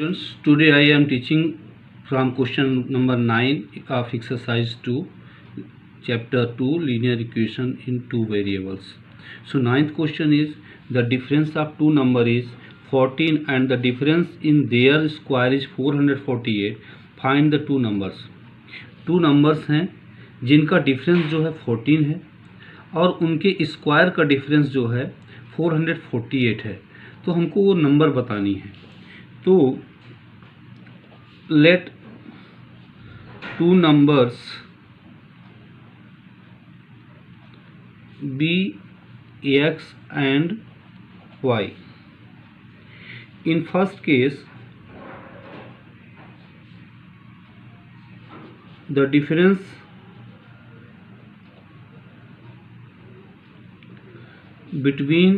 Students, today I am teaching from question number 9 of exercise 2, chapter 2, linear equation in two variables. So ninth question is, the difference of two number is 14 and the difference in their square is 448. Find the two numbers. Two numbers हैं जिनका difference जो है 14 है और उनके square का difference जो है 448 है। तो हमको वो नंबर बतानी है। तो let two numbers be x and y. In first case, the difference between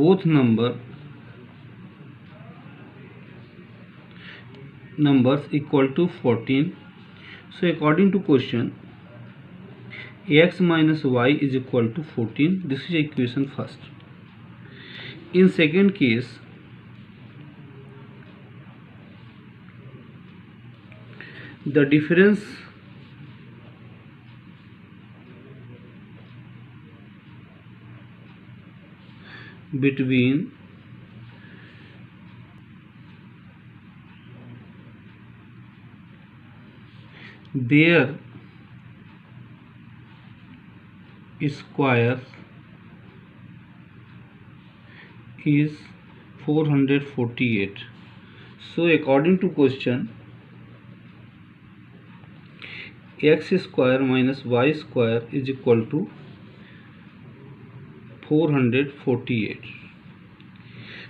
both numbers equal to 14. So according to question, x minus y is equal to 14. This is equation first. In second case, the difference between their square is 448. So according to question, x square minus y square is equal to 448.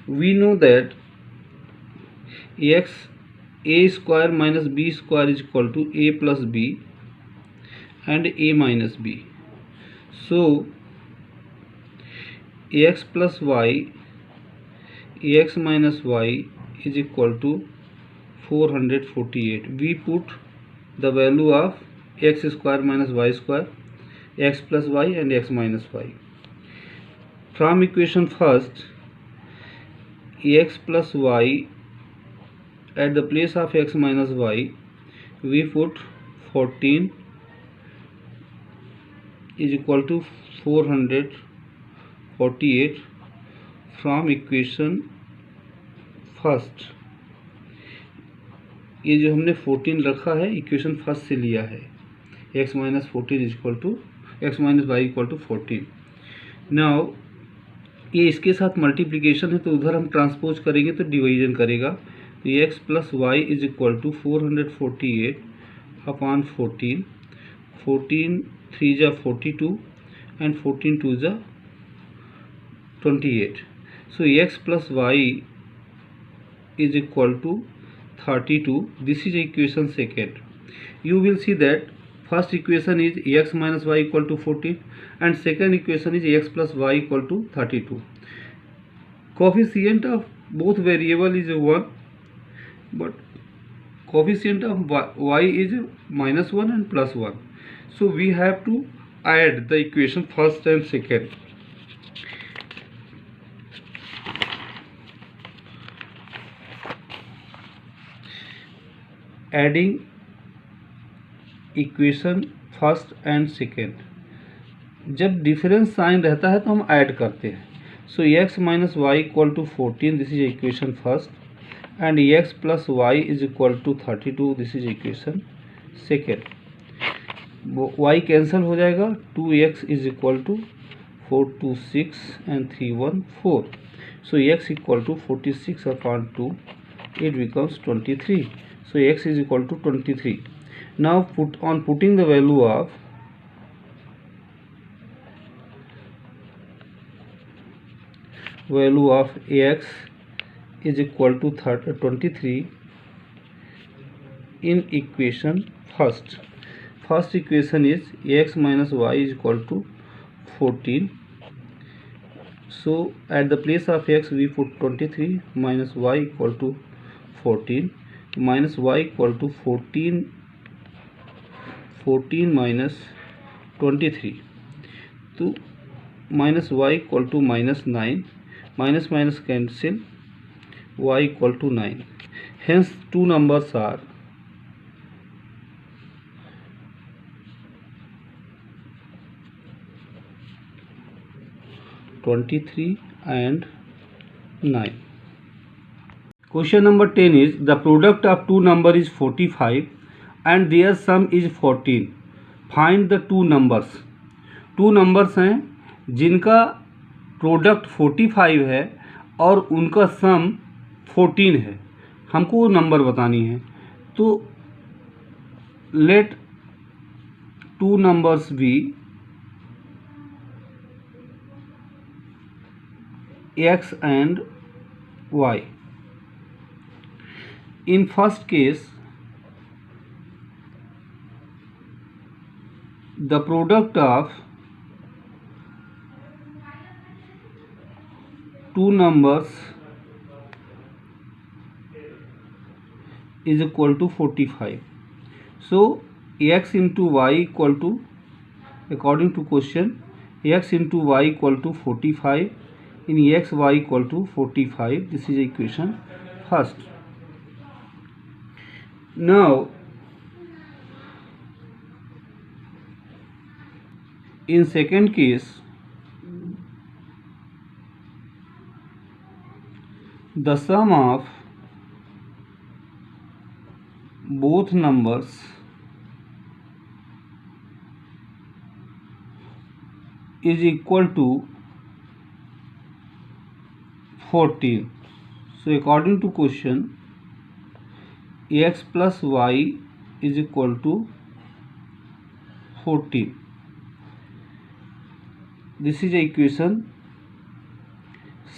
We know that a square minus b square is equal to a plus b and a minus b. So x plus y, x minus y is equal to 448. We put the value of x square minus y square, x plus y and x minus y. From equation first, x plus y, at the place of x minus y, we put 14 is equal to 448 from equation first. ये जो हमने 14 रखा है equation first से लिया है, x minus 14 is equal to x minus y equal to 14। Now ये इसके साथ मल्टीप्लिकेशन है तो उधर हम ट्रांसपोज करेंगे तो डिवीजन करेगा, तो x plus y is equal to 448 upon 14, 14 3 जा 42 and 14 2 जा 28. So x plus y is equal to 32. This is equation second. You will see that first equation is x minus y equal to 14 and second equation is x plus y equal to 32. Coefficient of both variable is 1, but coefficient of y is minus 1 and plus 1. So we have to add the equation first and second. Adding equation first and second, जब difference sign रहता है तो हम add करते हैं। So x minus y equal to 14, this is equation first, and x plus y is equal to 32, this is equation second. Y cancel हो जाएगा, 2x is equal to 4 2 6 and 3 1 4. So x equal to 46 upon 2, it becomes 23. So x is equal to 23. Now putting the value of x is equal to 23 in equation first. First equation is x minus y is equal to 14. So at the place of x we put 23 minus y equal to 14, minus y equal to 14 minus 23, तो minus y equal to -9, minus minus cancel, y equal to 9. Hence two numbers are 23 and 9. Question number 10 is the product of two numbers is 45 and their sum is 14. Find the two numbers. Two numbers हैं जिनका product 45 है और उनका सम 14 है, हमको वो number बतानी है. तो let two numbers be x and y. In first case, the product of two numbers is equal to 45. So x into y equal to, according to question, x into y equal to 45. In x y equal to 45. This is equation first. Now in second case, the sum of both numbers is equal to 14. So according to question, x plus y is equal to 14. This is equation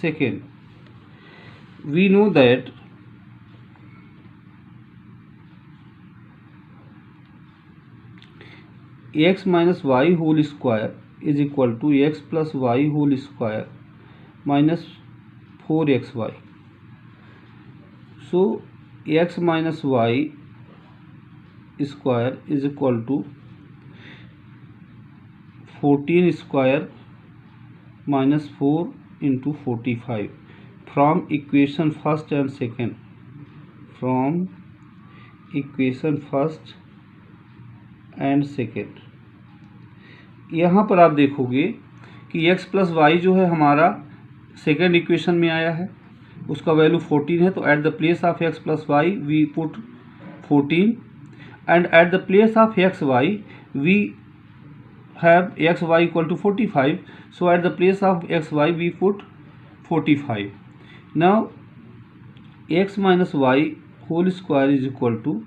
second. We know that x minus y whole square is equal to x plus y whole square minus 4xy. So x minus y square is equal to 14 square minus 4 into 45 from equation first and second. From equation first and second. यहाँ पर आप देखोगे कि x plus Y जो है हमारा second equation में आया है, उसका वैल्यू 14 है. तो at the place of x plus y we put 14 and at the place of x y we have x y equal to 45. So at the place of x y we put 45. Now x minus y whole square is equal to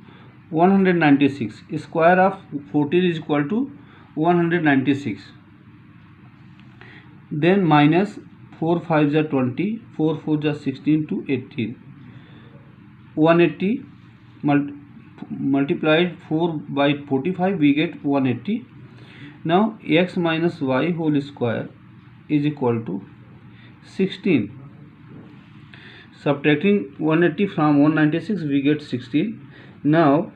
196. Square of 14 is equal to 196. Then minus 4 5 are 20, 4 4 are 16 to 18. 180 multiplied 4 by 45, we get 180. Now x minus y whole square is equal to 16. Subtracting 180 from 196, we get 16. Now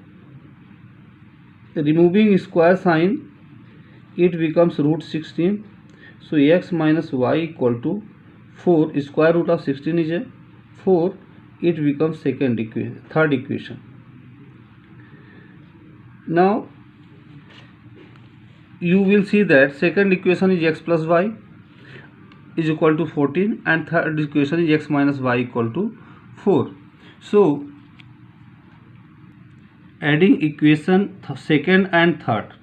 removing square sign, it becomes root 16. So x minus y equal to 4. Square root of 16 is a 4. It becomes third equation. Now you will see that second equation is x plus y is equal to 14 and third equation is x minus y equal to 4. So adding equation second and third,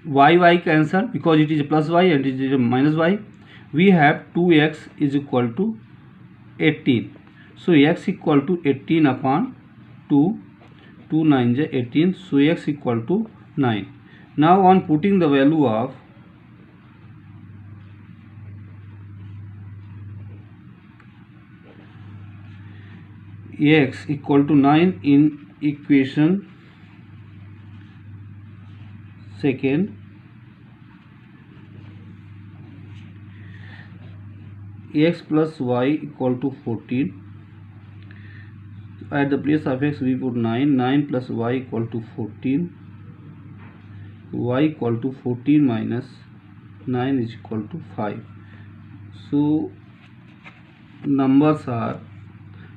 y cancel because it is plus y and it is minus y. We have 2x is equal to 18. So x equal to 18 upon 2. 2 9 is 18. So x equal to 9. Now on putting the value of x equal to 9 in equation second, x plus y equal to 14. At the place of x we put 9. 9 plus y equal to 14. Y equal to 14 minus 9 is equal to 5. So numbers are,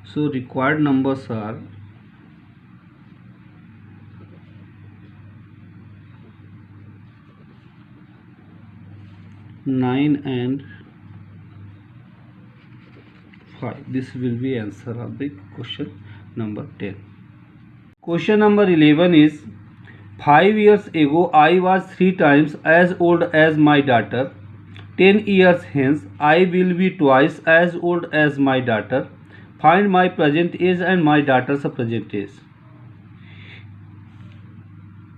so required numbers are 9 and 5. This will be answer of the question number 10. Question number 11 is 5 years ago I was 3 times as old as my daughter. 10 years hence I will be twice as old as my daughter. Find my present age and my daughter's present age.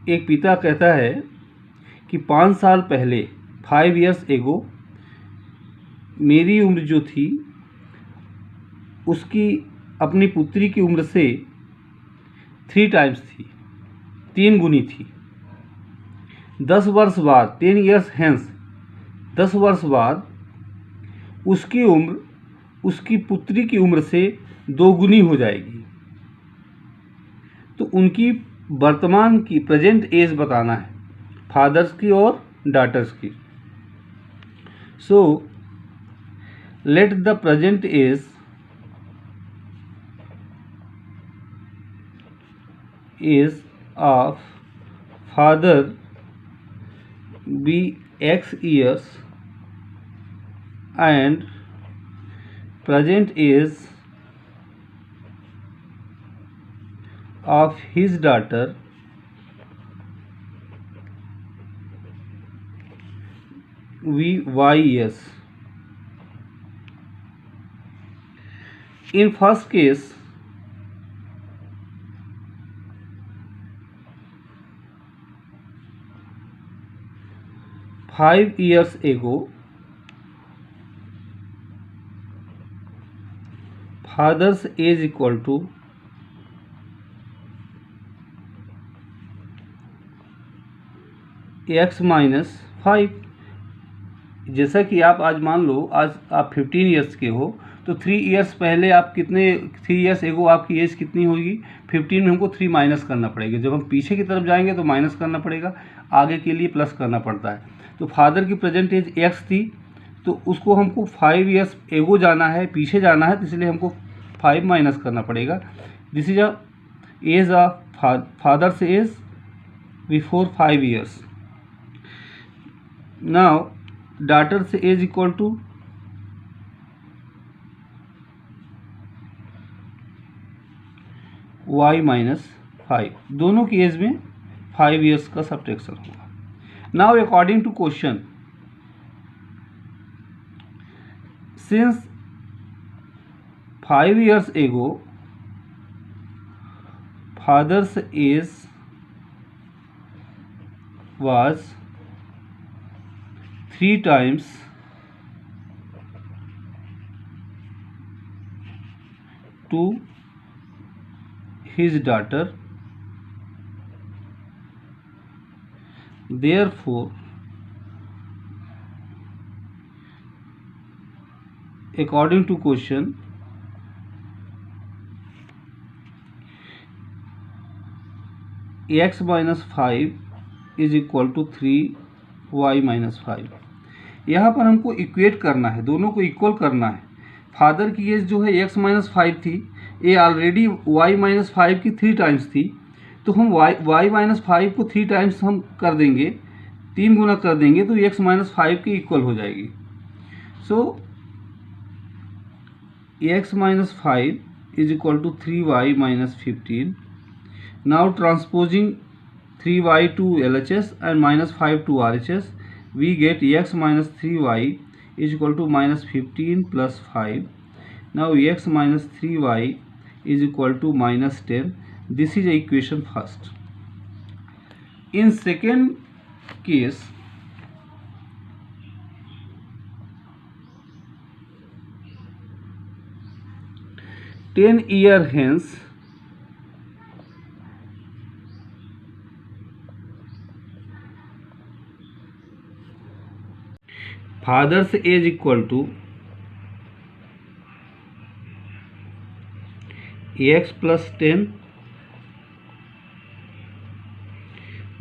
एक पिता कहता है कि 5 साल पहले 5 years ago मेरी उम्र जो थी उसकी अपनी पुत्री की उम्र से 3 times थी, 3 गुनी थी। 10 वर्ष बाद 10 years hence 10 वर्ष बाद उसकी उम्र उसकी पुत्री की उम्र से 2 गुनी हो जाएगी। तो उनकी वर्तमान की प्रेजेंट एज बताना है, फादर्स की और डॉटर्स की। So let the present age of father be X years and present age of his daughter be Y years. In first case, five years ago father's age equal to X minus 5। जैसा कि आप आज मान लो आज आप 15 years के हो तो 3 ईयर्स पहले आप कितने 3 ईयर्स एगो आपकी एज कितनी होगी 15 में हमको 3 माइनस करना पड़ेगा। जब हम पीछे की तरफ जाएंगे तो माइनस करना पड़ेगा, आगे के लिए प्लस करना पड़ता है। तो फादर की प्रेजेंट एज X थी तो उसको हमको 5 ईयर्स एगो जाना है, पीछे जाना है, तो इसलिए हमको 5 माइनस करना पड़ेगा। This is a age of father's age before 5 years. Now daughter's age equal to Y minus 5, दोनों की एज में 5 ईयर्स का सब्ट्रैक्शन होगा। Now according to question, since 5 years ago father's age was 3 times to his daughter, therefore according to question X minus 5 is equal to 3Y minus 5। यहाँ पर हमको equate करना है, दोनों को इक्वल करना है। फादर की एज जो है X माइनस 5 थी, ये ऑलरेडी Y माइनस 5 की 3 टाइम्स थी, तो हम Y माइनस 5 को 3 टाइम्स हम कर देंगे, 3 गुना कर देंगे तो X माइनस 5 की इक्वल हो जाएगी। सो X minus 5 is equal to 3Y minus 15. Now transposing 3Y to LHS and minus 5 to RHS, we get X minus 3Y is equal to minus 15 plus 5. Now X minus 3Y is equal to minus 10. This is equation first. In second case, ten year hence father's age equal to X plus 10,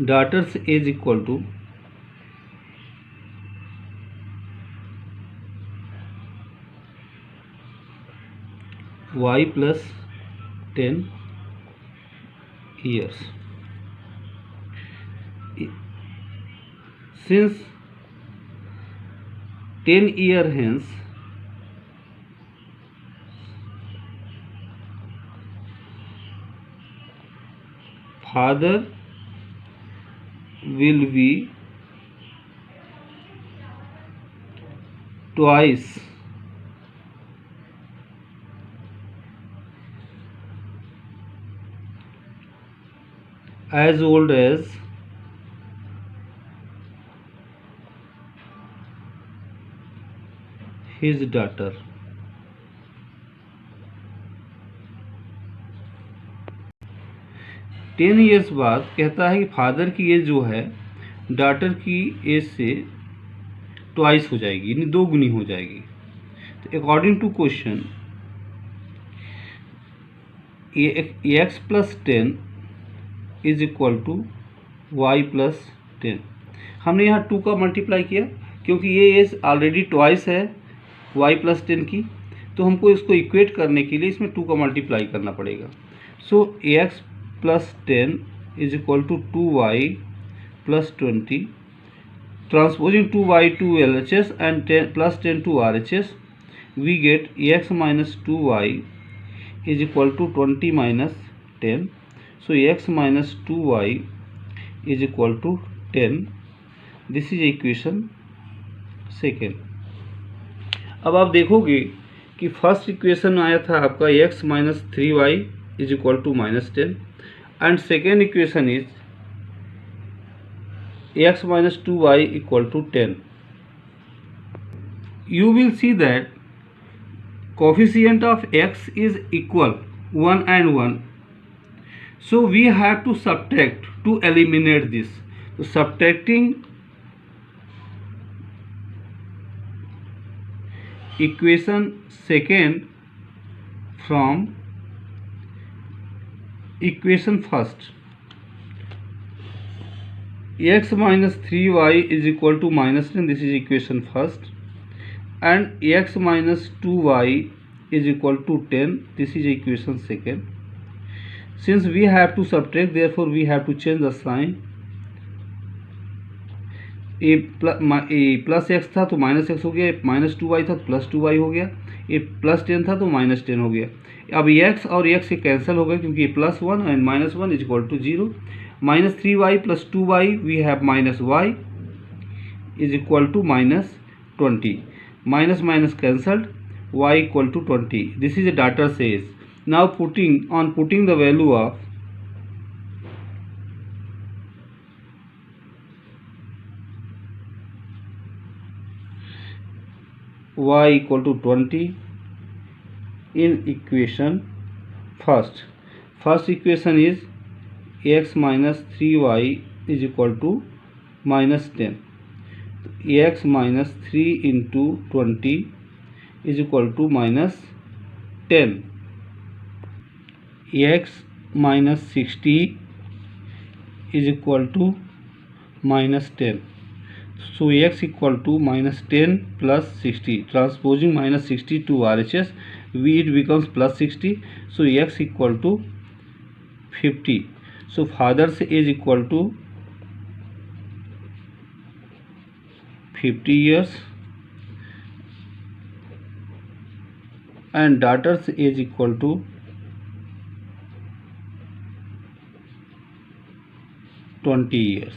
daughter's age equal to y plus 10 years. Since 10 year hence, father will be twice as old as his daughter. Ten years बाद कहता है कि father की as जो है daughter की as से twice हो जाएगी, यानी 2 गुनी हो जाएगी. तो according to question x plus 10 is equal to y plus 10. हमने यहाँ 2 का मल्टीप्लाई किया क्योंकि ये एज ऑलरेडी ट्वाइस है y प्लस 10 की, तो हमको इसको इक्वेट करने के लिए इसमें 2 का मल्टीप्लाई करना पड़ेगा. So x plus 10 is equal to 2y plus 20. Transposing 2y to LHS and 10 plus 10 to RHS, we get x minus 2y is equal to 20 minus 10. So x minus 2y is equal to 10. This is equation second. अब आप देखोगे कि first equation आया था आपका x minus 3y is equal to minus 10 and second equation is x minus 2y equal to 10. You will see that coefficient of x is equal 1 and 1. So we have to subtract to eliminate this. So subtracting equation second from equation first, x minus 3y is equal to minus 10, this is equation first, and x minus 2y is equal to 10, this is equation second. Since we have to subtract, therefore we have to change the sign. A plus x था तो minus x हो गया, minus 2y था तो plus 2y हो गया, ये plus 10 था तो माइनस 10 हो गया. अब एक्स और एक्स कैंसिल हो गए क्योंकि plus 1 and minus 1 is equal to 0. Minus 3y plus 2y we have minus y is equal to minus 20. Minus minus cancelled, y equal to 20. This is a daughter says. Now putting the value of y equal to 20 in equation first. First equation is x minus 3y is equal to minus 10. X minus 3 into 20 is equal to minus 10. X minus 60 is equal to minus 10. So x equal to minus 10 plus 60. Transposing minus 60 to RHS, it becomes plus 60. So x equal to 50. So father's age equal to 50 years and daughter's age equal to 20 years.